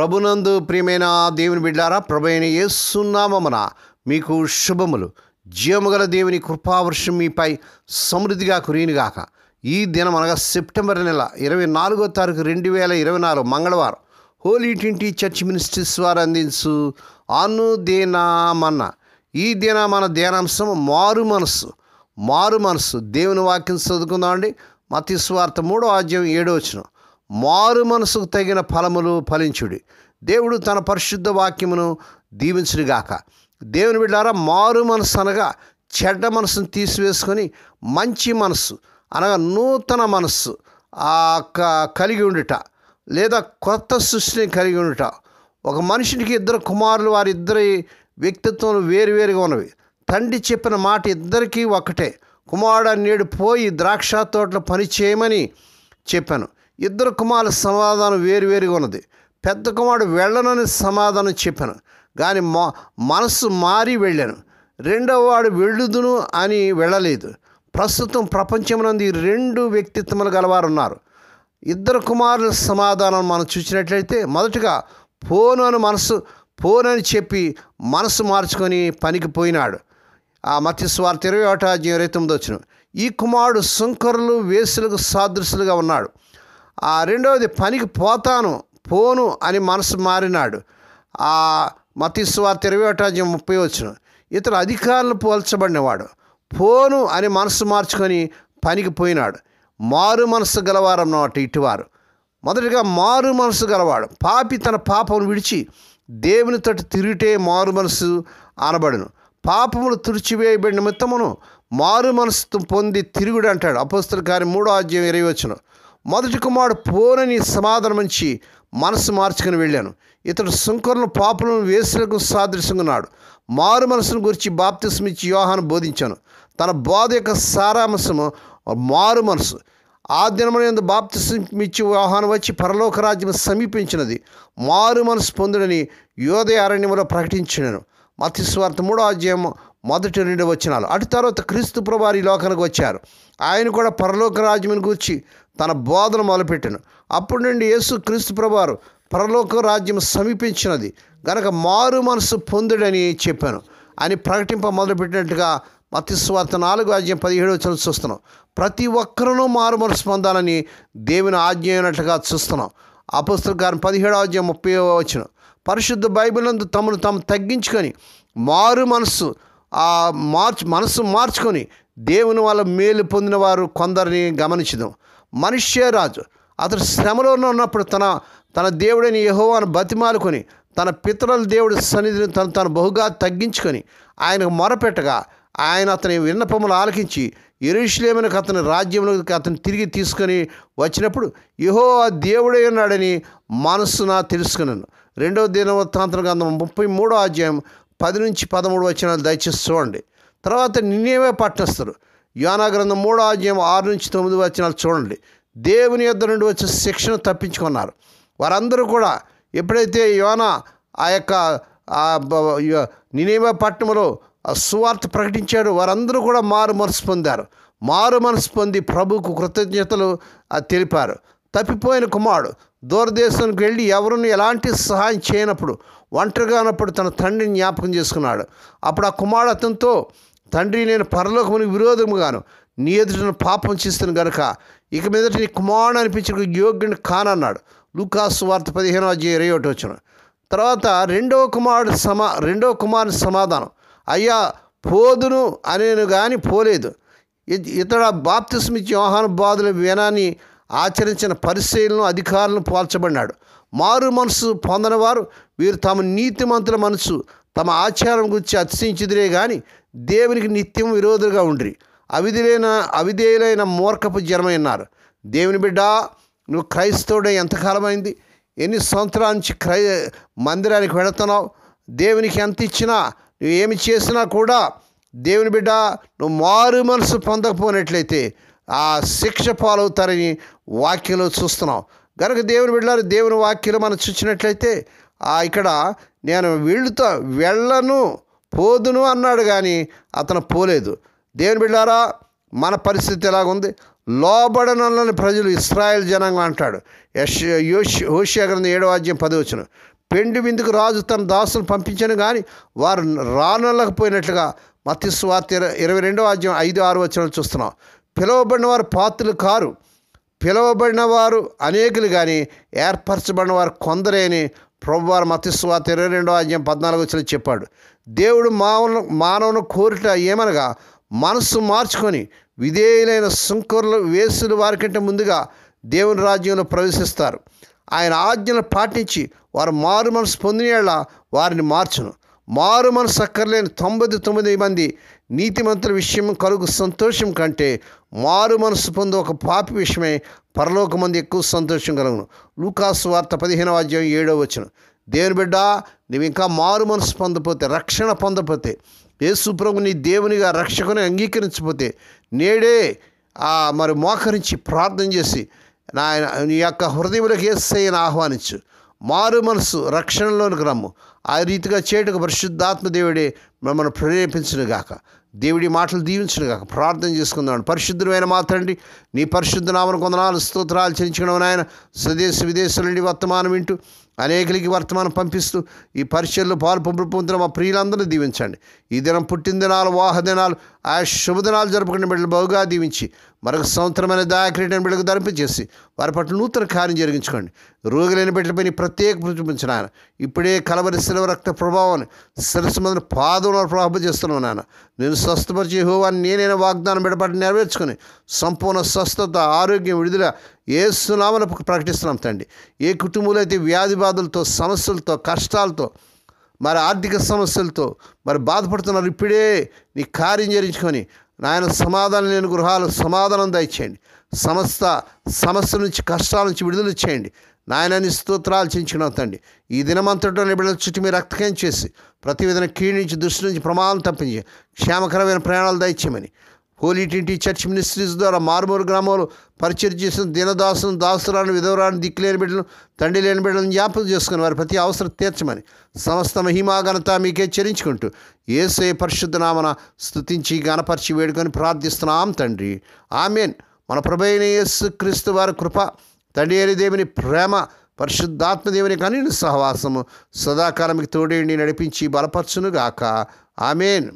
ప్రభునందు ప్రియమైన దేవుని బిడ్డారా, ప్రభు అయిన యేసు నామమున మీకు శుభములు. జీవముగల దేవుని కృపావర్షం మీపై సమృద్ధిగా కురియునుగాక. ఈ దినం అనగా సెప్టెంబర్ నెల 24వ తారీఖు 2024 మంగళవారం హోలీ ట్రింటీ చర్చ్ మినిస్ట్రీస్ వారు అందించు అనుదినమన్న. ఈ దిన మన ధ్యానాంశం మారు మనసు. దేవుని వాక్యం చదువుకుందామండి. మత్తయి సువార్త 3వ అధ్యాయం 7వ వచనం. మారు మనసుకు తగిన ఫలములు ఫలించుడి. దేవుడు తన పరిశుద్ధ వాక్యమును దీవించుడుగాక. దేవుని బిడ్డారా, మారు మనసు అనగా చెడ్డ మనసును తీసివేసుకొని మంచి మనసు అనగా నూతన మనస్సు కలిగి ఉండుట, లేదా కొత్త సృష్టిని కలిగి ఉండుట. ఒక మనిషికి ఇద్దరు కుమారులు, వారిద్దరి వ్యక్తిత్వం వేరువేరుగా ఉన్నవి. తండ్రి చెప్పిన మాట ఇద్దరికీ ఒకటే. కుమారుడు నేడు పోయి ద్రాక్ష తోటలో పని చేయమని చెప్పాను. ఇద్దరు కుమారుల సమాధానం వేరువేరుగా ఉన్నది. పెద్ద కుమారుడు వెళ్ళనని సమాధానం చెప్పాను, కానీ మనస్సు మారి వెళ్ళాను. రెండవ వాడు వెళ్ళుదును అని వెళ్ళలేదు. ప్రస్తుతం ప్రపంచమునందు ఈ రెండు వ్యక్తిత్వములు గలవారు ఉన్నారు. ఇద్దరు కుమారుల సమాధానం మనం చూసినట్లయితే, మొదటగా పోనని చెప్పి మనసు మార్చుకొని పనికి పోయినాడు. ఆ మత్తయి సువార్త 21వ అధ్యాయం 29వ వచనం. ఈ కుమారుడు సుంకరులు వేసులకు సాదృశ్యులుగా ఉన్నాడు. రెండవది పనికి పోను అని మనసు మారినాడు. మత్తయి సువార్త 21వ అధ్యాయం 30వ వచనం. ఇతడు అధికారులను పోల్చబడినవాడు. పోను అని మనసు మార్చుకొని పనికి పోయినాడు. మారు మనసు గలవారు అన్నమాట ఇటువారు. మొదటిగా మారు మనసు గలవాడు. పాపి తన పాపమును విడిచి దేవుని తోటి తిరిగితే మారు మనసు అనబడును. పాపములు తుడిచివేయబడిన నిమిత్తమును మారు మనసు పొంది తిరుగుడు అంటాడు అపోస్తలుల కార్యం 3వ అధ్యాయం 20వ వచనం. మొదటి కుమారుడు పోనని సమాధానమించి మనసు మార్చుకుని వెళ్ళాను. ఇతడు సుంకరులను పాపులను వేసులకు సాదృశ్యంగా ఉన్నాడు. మారు మనసును గురించి బాప్తిస్మిచ్చి యోహాను బోధించాను. తన బోధ యొక్క సారాంశము మారు మనసు. ఆ దినమునందు బాప్తిస్మిచ్చి యోహాను వచ్చి పరలోక రాజ్యం సమీపించినది, మారు మనసు పొందుడని యోదయ అరణ్యములో ప్రకటించినాను. మత్తయి సువార్త 3వ అధ్యాయం 1-2 వచనాలు. అటు తర్వాత క్రీస్తు ప్రభువారు ఈ లోకానికి వచ్చారు. ఆయన కూడా పరలోక రాజ్యమును గూర్చి తన బోధన మొదలుపెట్టాను. అప్పటి నుండి యేసు క్రీస్తు ప్రభువారు పరలోక రాజ్యం సమీపించినది గనక మారు మనసు పొందుడని చెప్పాను అని ప్రకటింప మొదలుపెట్టినట్టుగా మత్తయి సువార్త 4వ అధ్యాయం 17వ వచనం చూస్తున్నాం. ప్రతి ఒక్కరూ మారు మనసు పొందాలని దేవుని ఆజ్ఞ అయినట్లుగా చూస్తున్నాం. అపోస్తలుల కార్యం 17వ అధ్యాయం 30వ వచనం. పరిశుద్ధ బైబిల్ నందు తమను తాము తగ్గించుకొని మారు మనసు మార్చుకొని దేవుని వల్ల మేలు పొందిన వారు కొందరిని గమనించదాం. మనుష్యరాజు అతడు శ్రమలో ఉన్నప్పుడు తన దేవుడైన యెహోవాను బతిమాలుకొని తన పితరుల దేవుడి సన్నిధిని తను బహుగా తగ్గించుకొని ఆయనకు మొరపెట్టగా ఆయన అతని విన్నపములు ఆలకించి యెరూషలేమునకు అతని రాజ్యంలోకి అతను తిరిగి తీసుకొని వచ్చినప్పుడు యెహోవా దేవుడై ఉన్నాడని మనస్సున తెలుసుకున్నాను. 2వ దినవృత్తాంతం గ్రంథం 33వ అధ్యాయం 10-13 వచనాలు దయచేసి చూడండి. తర్వాత నినేవే పట్టణస్థులు యోనా గ్రంథం 3వ అధ్యాయం 6-9 వచనాలు చూడండి. దేవుని యొద్ద నుండి వచ్చే శిక్షను తప్పించుకున్నారు. వారందరూ కూడా ఎప్పుడైతే యోనా ఆ యొక్క నినేవే పట్టణంలో సువార్త ప్రకటించాడు, వారందరూ కూడా మారు మనసు పొందారు. మారు మనసు పొంది ప్రభువుకు కృతజ్ఞతలు తెలిపారు. తప్పిపోయిన కుమారుడు దూరదేశానికి వెళ్ళి ఎవరిని ఎలాంటి సహాయం చేయనప్పుడు ఒంటరిగా ఉన్నప్పుడు తన తండ్రిని జ్ఞాపకం చేసుకున్నాడు. అప్పుడు ఆ కుమారుడు అతనితో, తండ్రి, నేను పరలోకమునికి విరోధముగాను నీ ఎదుట పాపం చేస్తాను గనుక ఇక మీదట నీ కుమారుడు అనిపించిన యోగ్యుని కానన్నాడు. లూకా సువార్త 15వ అధ్యాయం 21వ వచనం. తర్వాత రెండవ కుమారుని సమాధానం, అయ్యా పోదును అనేను కానీ పోలేదు. ఇతడ బాప్తిస్మిచ్చి యోహాను బోధల వినాన్ని ఆచరించిన పరిసయ్యులను అధికారులను పోల్చబడినాడు. మారు మనసు పొందని వారు వీరు తమ నీతిమంతుల మనసు తమ ఆచారం గురించి అతిశయించుదురే కానీ దేవునికి నిత్యం విరోధులుగా ఉండ్రి. అవిధేయులైన మూర్ఖపు జనమైనారు. దేవుని బిడ్డ, నువ్వు క్రైస్తవుడే ఎంతకాలమైంది? ఎన్ని సంవత్సరాల నుంచి మందిరానికి వెళుతున్నావు? దేవునికి ఎంత ఇచ్చినా, నువ్వు ఏమి చేసినా కూడా దేవుని బిడ్డ, నువ్వు మారు మనసు పొందకపోయినట్లయితే ఆ శిక్ష పాలవుతారని వాక్యంలో చూస్తున్నాం. కనుక దేవుని బిడ్డలారు, దేవుని వాక్యంలో మనం చూసినట్లయితే ఇక్కడ నేను వెళ్ళను పోదును అన్నాడు, కానీ అతను పోలేదు. దేవుని బిడ్డారా, మన పరిస్థితి ఎలాగుంది? లోబడనల్లని ప్రజలు ఇశ్రాయేల్ జనాంగం అంటాడు. హోషేయ గ్రంథం 7వ అధ్యాయం 10వ వచనం. పెండి విందుకు రాజు తన దాసులను పంపించను కానీ వారు రానల్లకపోయినట్లుగా మత్తయి సువార్త 22వ అధ్యాయం 5-6 వచనాలు చూస్తున్నాం. పిలువబడిన వారు పాత్రులు కారు, పిలువబడిన వారు అనేకులు కానీ ఏర్పరచబడిన వారు కొందరే అని ప్రభువారు మత్తయి సువార్త 22వ అధ్యాయం 14వ వచనం చెప్పాడు. దేవుడు మానవుని కోరిట ఏమనగా మనస్సు మార్చుకొని విధేయులైన సుంకరులు వేసులు వారికంటే ముందుగా దేవుని రాజ్యంలో ప్రవేశిస్తారు. ఆయన ఆజ్ఞలు పాటించి వారు మారు మనసు పొందినేలా వారిని మార్చును. మారు మనసు అక్కర్లేని 99 మంది నీతిమంతుల విషయం కలుగు సంతోషం కంటే మారు మనసు పొంది ఒక పాపి విషయమై పరలోకమంది ఎక్కువ సంతోషం కలుగును. లూకాసు వార్త 15వ అధ్యాయం 7వ వచనం. దేవుని బిడ్డ, నువ్వు ఇంకా మారు మనసు పొందపోతే, రక్షణ పొందపోతే, యేసు ప్రభువుని నీ దేవునిగా రక్షకుని అంగీకరించకపోతే నేడే మరి మోకరించి ప్రార్థన చేసి నీ యొక్క హృదయంలోకి యేసయ్యను ఆహ్వానించు. మారు మనసు రక్షణలోనికి రమ్ము. ఆ రీతిగా చేయటకు పరిశుద్ధాత్మ దేవుడే మిమ్మల్ని ప్రేరేపించును గాక. దేవుడి మాటలు దీవించును గాక. ప్రార్థన చేసుకుందాం. పరిశుద్ధమైన మా తండ్రి, నీ పరిశుద్ధ నామమునకు వందనాలు స్తోత్రాలు చెల్లించడం నాయన. స్వదేశ విదేశాల నుండి వర్తమానం వింటూ అనేకులకి వర్తమానం పంపిస్తూ ఈ పరిచయలో పాలు పొందుతున్న మా ప్రియులందరినీ దీవించండి. ఈ దినం పుట్టినదినాలు, వాహ దినాలు, ఆ శుభదినాలు జరుపుకునే బిడ్డలు బహుగా దీవించి మరొక సంవత్సరమైన దయాక్రీడని బిడ్డకు ధరింపచేసి వారి పట్ల నూతన కార్యం జరిగించుకోండి. రోగులైన బిడ్డలపై నీ ప్రత్యేక చూపించిన ఆయన ఇప్పుడే కలవరి శిలువ రక్త ప్రభావాన్ని శిరస్సు మీద పాదంలో ప్రభావం చేస్తున్నాను నాయన. నేను స్వస్థపరిచి యెహోవాని నేనైనా వాగ్దానం బిడ్డపట్ల నెరవేర్చుకొని సంపూర్ణ స్వస్థత, ఆరోగ్యం, విడుదల యేసు నామమున ప్రకటిస్తున్నాం తండ్రి. ఏ కుటుంబంలో అయితే వ్యాధి బాధలతో, సమస్యలతో, కష్టాలతో, మరి ఆర్థిక సమస్యలతో మరి బాధపడుతున్నారు, ఇప్పుడే నీ కార్యం జరిగించుకొని నాయన సమాధానం లేని గృహాలు సమాధానం దయచేయండి. సమస్త సమస్యల నుంచి, కష్టాల నుంచి విడుదల చేయండి నాయన. నీ స్తోత్రాలు చెంచుకున్నాం తండ్రి. ఈ దినమంతటా బిడ్డల చుట్టూ మీరు రక్తకం చేసి ప్రతి విధంగా కీడు నుంచి, దృష్టి నుంచి ప్రమాదం తప్పించి క్షేమకరమైన ప్రయాణాలు దయచేయమని హోలీ ట్రినిటీ చర్చ్ మినిస్ట్రీస్ ద్వారా మారుమూరు గ్రామంలో పరిచయం చేసిన దీనదాసును, దాసురాలను, విధవరాలను, దిక్కులేని బిడ్డలను, తండ్రి లేని బిడ్డలను జ్ఞాపకం చేసుకుని వారి ప్రతి అవసరం తీర్చమని సమస్త మహిమా ఘనత మీకే చెల్లించుకుంటూ యేసయ్య పరిశుద్ధ నామమున స్తుతించి గణపరిచి వేడుకొని ప్రార్థిస్తున్నాం తండ్రి. ఆమేన్. మన ప్రభువైన యేసు క్రీస్తు వారి కృప, తండ్రి అయిన దేవుని ప్రేమ, పరిశుద్ధాత్మ దేవుని కనిని సహవాసము సదాకాలం మీకు తోడేండి నడిపించి బలపరచునుగాక. ఆమేన్.